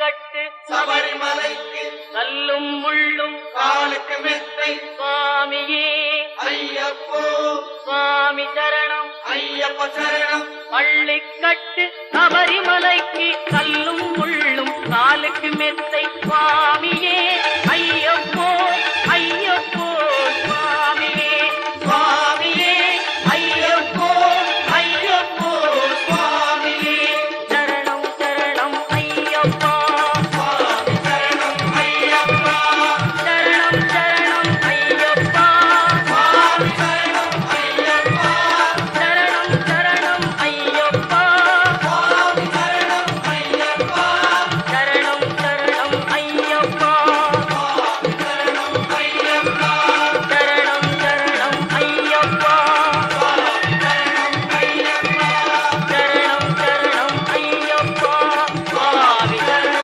பள்ளிக்கட்டு சபரிமலைக்கு கல்லும் முள்ளும் காலுக்கு மெத்தை சுவாமியே ஐயப்போ சுவாமி சரணம் ஐயப்ப சரணம் பள்ளிக்கட்டு சபரிமலைக்கு கல்லும் முள்ளும் காலுக்கு மெத்தை சுவாமியே ஐயப்போ